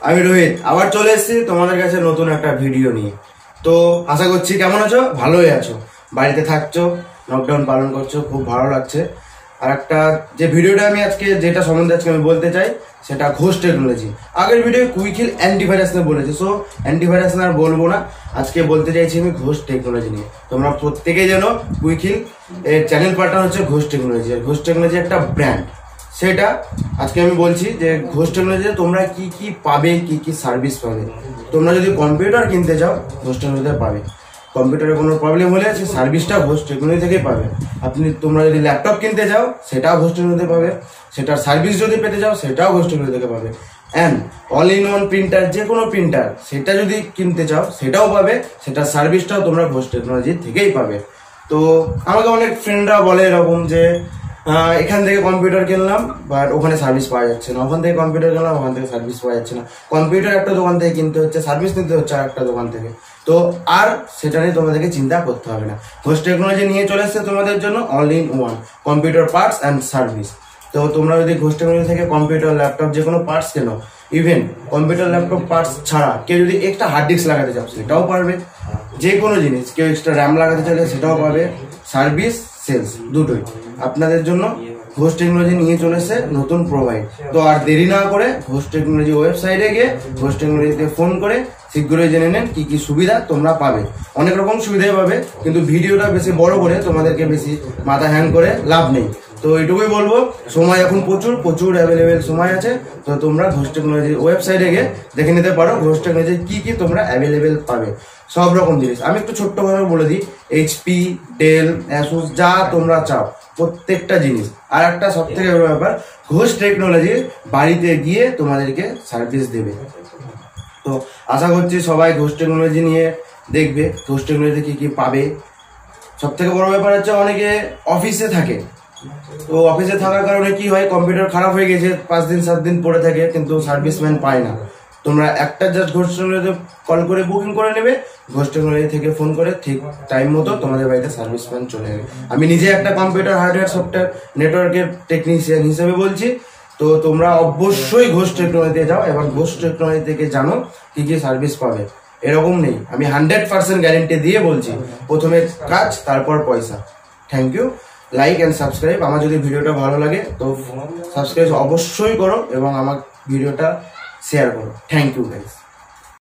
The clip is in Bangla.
আমি রোহিত আবার চলে এসেছি তোমাদের কাছে নতুন একটা ভিডিও নিয়ে। তো আশা করছি কেমন আছো, ভালোই আছো, বাড়িতে থাকছো, লকডাউন পালন করছো, খুব ভালো লাগছে। আর একটা যে ভিডিওটা আমি আজকে যেটা সম্বন্ধে আজকে আমি বলতে চাই সেটা ঘোষ টেকনোলজি। আগের ভিডিও কুইকহিল অ্যান্টিভাইরাস নিয়ে বলেছি, সো অ্যান্টিভাইরাস না আর বলবো না, আজকে বলতে চাইছি আমি ঘোষ টেকনোলজি নিয়ে। তোমরা প্রত্যেকেই জানো কুইকহিল এর চ্যানেল পার্টনার হচ্ছে ঘোষ টেকনোলজি। আর ঘোষ টেকনোলজি একটা ব্র্যান্ড, সেটা আজকে আমি বলছি যে ঘোষ টেকনোলজিতে তোমরা কি কি পাবে, কি কি সার্ভিস পাবে। তোমরা যদি কম্পিউটার কিনতে চাও ঘোষ টেকনোলজিতে পাবে, কম্পিউটারে কোনো প্রবলেম হলে সেই সার্ভিসটা ঘোষ টেকনোলজি থেকেই পাবে। তোমরা যদি ল্যাপটপ কিনতে চাও সেটাও ঘোষ টেকনোলজিতে পাবে, সেটার সার্ভিস যদি পেতে চাও সেটাও ঘোষ টেকনোলজি থেকে পাবে। And all in one printer, যে কোনো প্রিন্টার সেটা যদি কিনতে চাও সেটাও পাবে, সেটার সার্ভিসটাও তোমরা ঘোষ টেকনোলজি থেকেই পাবে। তো আমাকে অনেক ফ্রেন্ডরা বলে এরকম যে এখান থেকে কম্পিউটার কিনলাম বাট ওখানে সার্ভিস পাওয়া যাচ্ছে না, ওখান থেকে কম্পিউটার কিনলাম ওখান থেকে সার্ভিস পাওয়া যাচ্ছে না, কম্পিউটার একটা দোকান থেকে কিনতে হচ্ছে, সার্ভিস নিতে হচ্ছে আর একটা দোকান থেকে। তো আর সেটা নিয়ে তোমাদেরকে চিন্তা করতে হবে না, ঘোষ টেকনোলজি নিয়ে চলে এসছে তোমাদের জন্য all in one computer parts and service. তো তোমরা যদি ঘোষ টেকনোলজি থেকে কম্পিউটার ল্যাপটপ যে কোনো পার্টস কেনো, ইভেন কম্পিউটার ল্যাপটপ পার্টস ছাড়া কেউ যদি এক্সট্রা হার্ড ডিস্ক লাগাতে চাও সেটাও পারবে, যে কোনো জিনিস কেউ এক্সট্রা র্যাম লাগাতে চাইলে সেটাও পাবে। সার্ভিস সেলস দুটোই আপনাদের জন্য ঘোষ টেকনোলজি নিয়ে চলেছে নতুন প্রোভাইড। তো আর দেরি না করে ঘোষ টেকনোলজি ওয়েবসাইটে গিয়ে ঘোষ টেকনোলজিতে ফোন করে শীঘ্রই জেনে নেন কি কি সুবিধা তোমরা পাবে। অনেক রকম সুবিধাই পাবে, কিন্তু ভিডিওটা বেশি বড় করে তোমাদেরকে বেশি মাথা হ্যাং করে লাভ নেই। তো এটুকুই বলবো, সময় এখন প্রচুর অ্যাভেলেবেল সময় আছে। তো তোমরা ঘোষ টেকনোলজির ওয়েবসাইটে গিয়ে দেখে নিতে পারো ঘোষ টেকনোলজির কি কি তোমরা অ্যাভেলেবেল পাবে, সব রকম জিনিস। আমি একটু ছোট্ট করে বলে দিই, এইচপি, ডেল, অ্যাসুস যা তোমরা চাও প্রত্যেকটা জিনিস। আর একটা সব থেকে বড় ব্যাপার, ঘোষ টেকনোলজির বাড়িতে গিয়ে তোমাদেরকে সার্ভিস দেবে। তো আশা করছি সবাই ঘোষ টেকনোলজি নিয়ে দেখবে ঘোষ টেকনোলজিতে কি কি পাবে। সব থেকে বড় ব্যাপার হচ্ছে অনেকে অফিসে থাকে, তো অফিসে থাকার কারণে কি হয়, কম্পিউটার খারাপ হয়ে গেছে 5 দিন 7 দিন পড়ে থাকে কিন্তু সার্ভিসম্যান পায় না। তোমরা একটা জাস্ট ঘোষ টেকনোলজিতে কল করে বুকিং করে নেবে, ঘোষ টেকনোলজি থেকে ফোন করে ঠিক টাইম মতো তোমাদের বাড়িতে সার্ভিসম্যান চলে যাবে। আমি নিজে একটা কম্পিউটার হার্ডওয়্যার সফটওয়্যার নেটওয়ার্কের টেকনিশিয়ান হিসেবে বলছি। তো তোমরা অবশ্যই ঘোষ টেকনোলজিতে যাও এবং ঘোষ টেকনোলজি থেকে জানো কি কি সার্ভিস পাবে। এরকম নেই, আমি 100% গ্যারেন্টি দিয়ে বলছি, প্রথমে কাজ তারপর পয়সা। Thank you. Like and subscribe. আমার যদি ভিডিওটা ভালো লাগে তো সাবস্ক্রাইব অবশ্যই করো এবং আমার ভিডিওটা শেয়ার করো। Thank you guys.